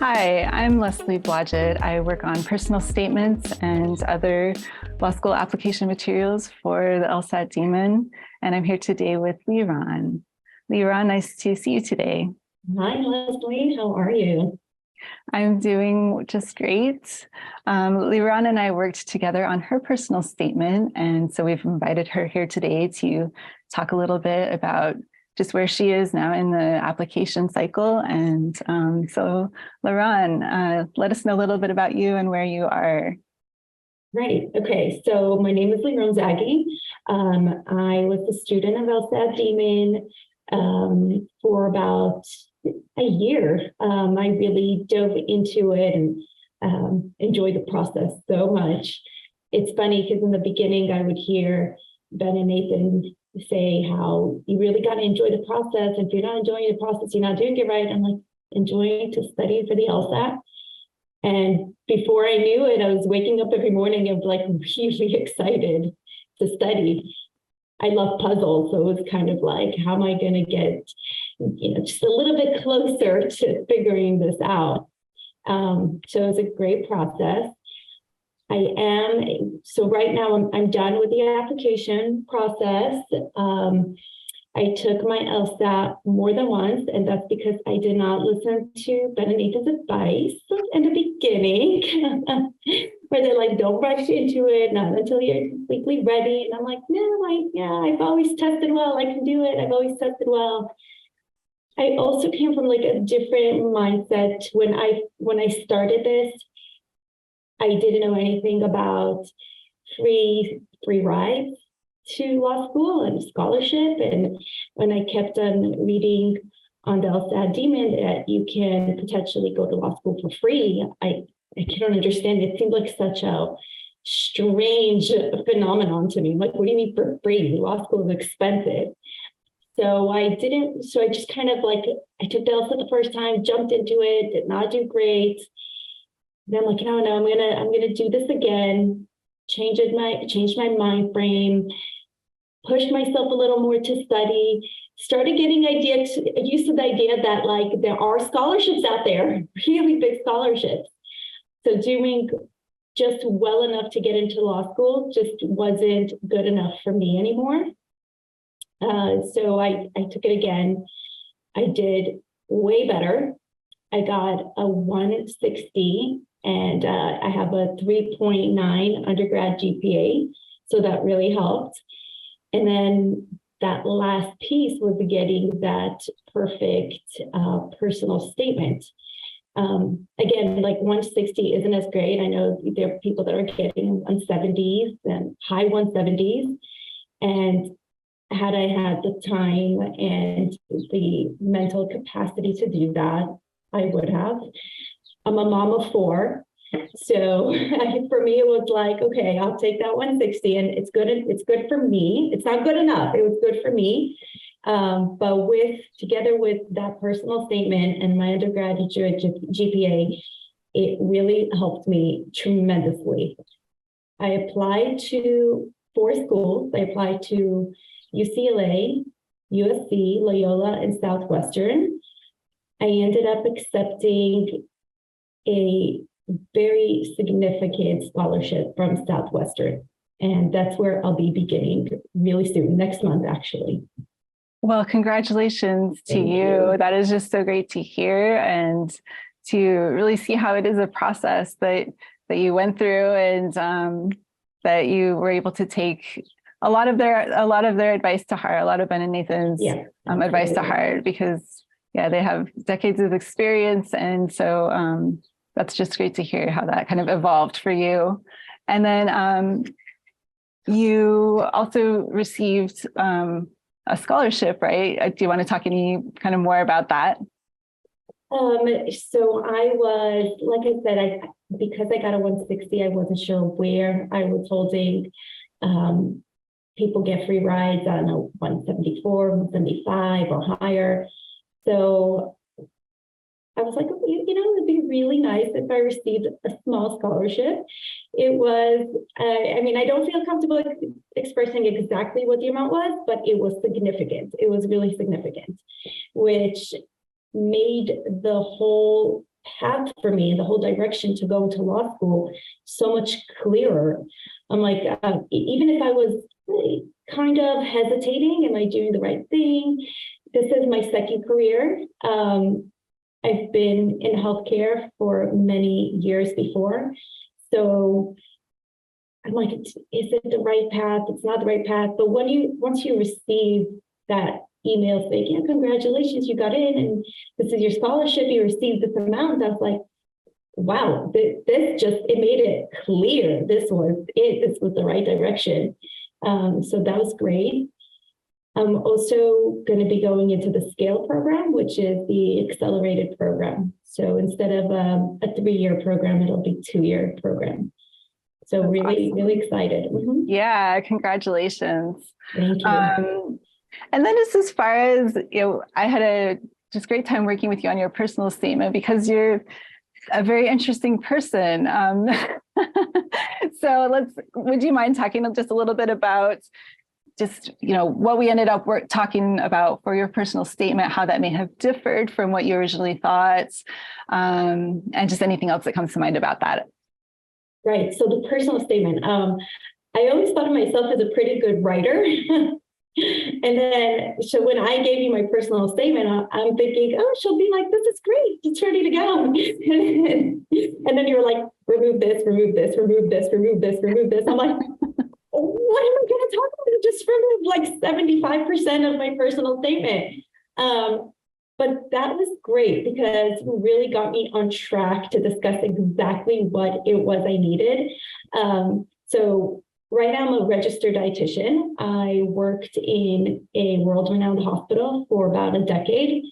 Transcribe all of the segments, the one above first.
Hi, I'm Leslie Blodgett. I work on personal statements and other law school application materials for the LSAT Demon, and I'm here today with Leron. Leron, nice to see you today. Hi, Leslie. How are you? I'm doing just great. Leron and I worked together on her personal statement, and so we've invited her here today to talk a little bit about just where she is now in the application cycle. And so, Leron, let us know a little bit about you and where you are. Right. Okay. So my name is Leron Zaghi. I was a student of LSAT Demon for about a year. I really dove into it and enjoyed the process so much. It's funny because in the beginning I would hear Ben and Nathan say how you really got to enjoy the process. If you're not enjoying the process, you're not doing it right. I'm like enjoying to study for the LSAT. And before I knew it, I was waking up every morning and like really excited to study. I love puzzles, so it was kind of like, how am I going to get, just a little bit closer to figuring this out? So it was a great process. So right now I'm done with the application process. I took my LSAT more than once, and that's because I did not listen to Ben and Nathan's advice in the beginning, where they're like, don't rush into it, not until you're completely ready. And I'm like, no, I've always tested well. I can do it. I've always tested well. I also came from like a different mindset when I started this. I didn't know anything about free rides to law school and scholarship. And when I kept on reading on the LSAT Demon that you can potentially go to law school for free, I couldn't understand. It seemed like such a strange phenomenon to me. I'm like, what do you mean for free? Law school is expensive. So I just kind of like, I took the LSAT the first time, jumped into it, did not do great. Then I'm like, no, I'm gonna do this again. Change my mind frame, push myself a little more to study, started getting used to the idea that like there are scholarships out there, really big scholarships. So doing just well enough to get into law school just wasn't good enough for me anymore. So I took it again. I did way better. I got a 160 and I have a 3.9 undergrad GPA. So that really helped. And then that last piece was getting that perfect personal statement. Again, like 160 isn't as great. I know there are people that are getting 170s and high 170s. And had I had the time and the mental capacity to do that, I would have. I'm a mom of 4. So for me, it was like, okay, I'll take that 160 and it's good for me. It's not good enough. It was good for me. But together with that personal statement and my undergraduate GPA, it really helped me tremendously. I applied to 4 schools. I applied to UCLA, USC, Loyola, and Southwestern. I ended up accepting a very significant scholarship from Southwestern. And that's where I'll be beginning really soon, next month, actually. Well, congratulations to you. That is just so great to hear and to really see how it is a process that you went through and that you were able to take a lot of their advice to heart, a lot of Ben and Nathan's advice to heart, because they have decades of experience. And so that's just great to hear how that kind of evolved for you. And then you also received a scholarship, right? Do you want to talk any kind of more about that? So I was, like I said, because I got a 160, I wasn't sure where I was holding. People get free rides on a 174, 175 or higher. So I was like, it'd be really nice if I received a small scholarship. It was, I don't feel comfortable expressing exactly what the amount was, but it was significant. It was really significant, which made the whole path for me and the whole direction to go into law school so much clearer. I'm like, even if I was kind of hesitating, am I doing the right thing? This is my second career. I've been in healthcare for many years before. So I'm like, is it the right path? It's not the right path. But once you receive that email saying, yeah, congratulations, you got in, and this is your scholarship, you received this amount, I was like, wow, it made it clear. This was the right direction. So that was great. I'm also going to be going into the SCALE program, which is the accelerated program. So instead of a 3-year program, it'll be 2-year program. So That's really, awesome. really excited. Mm-hmm. Yeah, congratulations. Thank you. And then just as far as, I had a just great time working with you on your personal statement because you're a very interesting person. So would you mind talking just a little bit about just, what we ended up talking about for your personal statement, how that may have differed from what you originally thought, and just anything else that comes to mind about that. Right. So the personal statement, I always thought of myself as a pretty good writer. And then, so when I gave you my personal statement, I'm thinking, oh, she'll be like, this is great. It's ready to go. And then you were like, remove this, remove this, remove this, remove this, remove this. I'm like, what am I going to talk about? Just remove like 75% of my personal statement. But that was great because it really got me on track to discuss exactly what it was I needed. So right now I'm a registered dietitian. I worked in a world-renowned hospital for about a decade.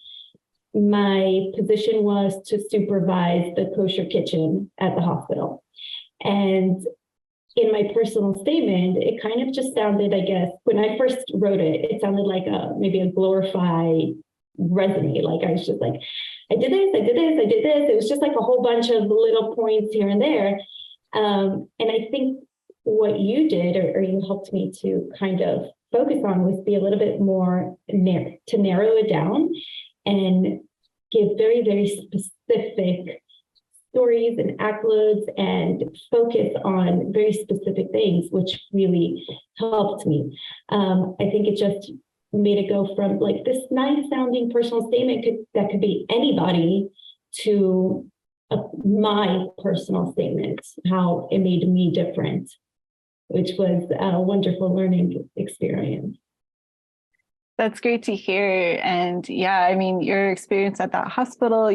My position was to supervise the kosher kitchen at the hospital. And in my personal statement, it kind of just sounded, I guess, when I first wrote it, it sounded like maybe a glorified resume. Like I was just like, I did this, I did this, I did this. It was just like a whole bunch of little points here and there. And I think what you did, or you helped me to kind of focus on, was be a little bit more to narrow it down and give very, very specific stories and accolades and focus on very specific things, which really helped me. I think it just made it go from like this nice sounding personal statement that could be anybody to my personal statement, how it made me different, which was a wonderful learning experience. That's great to hear. And yeah, I mean, your experience at that hospital,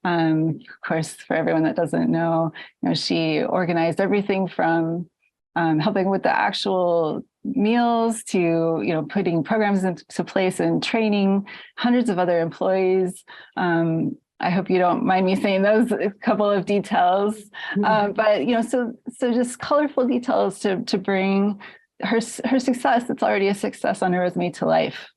of course, for everyone that doesn't know, she organized everything from helping with the actual meals to, putting programs into place and training hundreds of other employees. I hope you don't mind me saying those a couple of details, but so just colorful details to bring her success. It's already a success on her resume to life.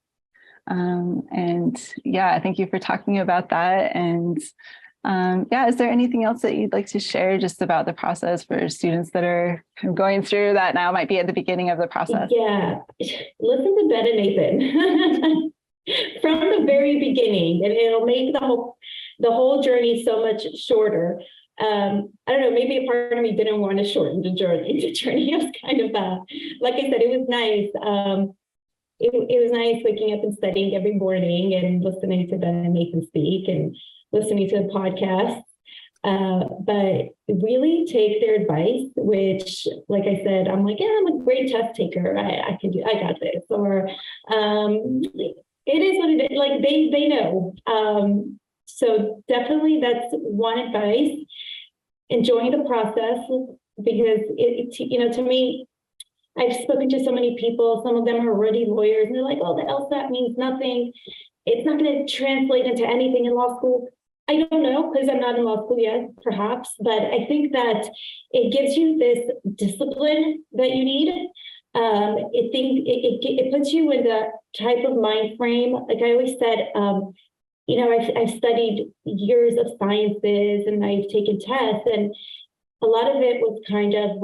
And yeah, thank you for talking about that. And is there anything else that you'd like to share just about the process for students that are going through that now, might be at the beginning of the process? Yeah, listen to Ben and Nathan from the very beginning, and it'll make the whole journey so much shorter. I don't know, maybe a part of me didn't want to shorten the journey. The journey was kind of, like I said, it was nice. It was nice waking up and studying every morning and listening to Ben and Nathan speak and listening to the podcast. But really take their advice, which, like I said, I'm like, yeah, I'm a great test taker. I got this. Or it is what it is. Like they know. So definitely that's one advice. Enjoying the process, because to me, I've spoken to so many people. Some of them are already lawyers, and they're like, "Oh, the LSAT means nothing. It's not going to translate into anything in law school." I don't know, because I'm not in law school yet, perhaps, but I think that it gives you this discipline that you need. It puts you in the type of mind frame. Like I always said, I've studied years of sciences and I've taken tests, and a lot of it was kind of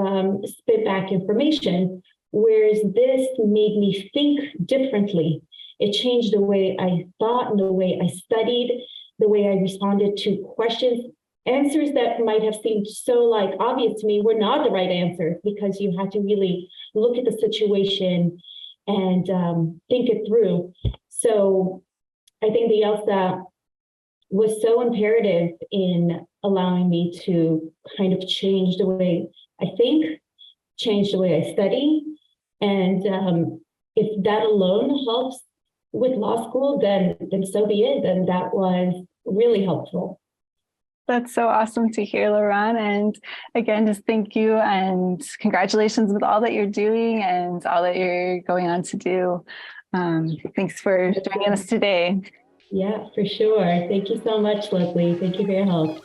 spit back information, whereas this made me think differently. It changed the way I thought and the way I studied. the way I responded to questions, answers that might have seemed so like obvious to me were not the right answers, because you had to really look at the situation and think it through. So I think the LSAT was so imperative in allowing me to kind of change the way I think, change the way I study. And if that alone helps with law school, then so be it. Then that was really helpful. That's so awesome to hear, Leron. And again, just thank you and congratulations with all that you're doing and all that you're going on to do. Thanks for joining us today. Yeah, for sure. Thank you so much, Leslie. Thank you for your help.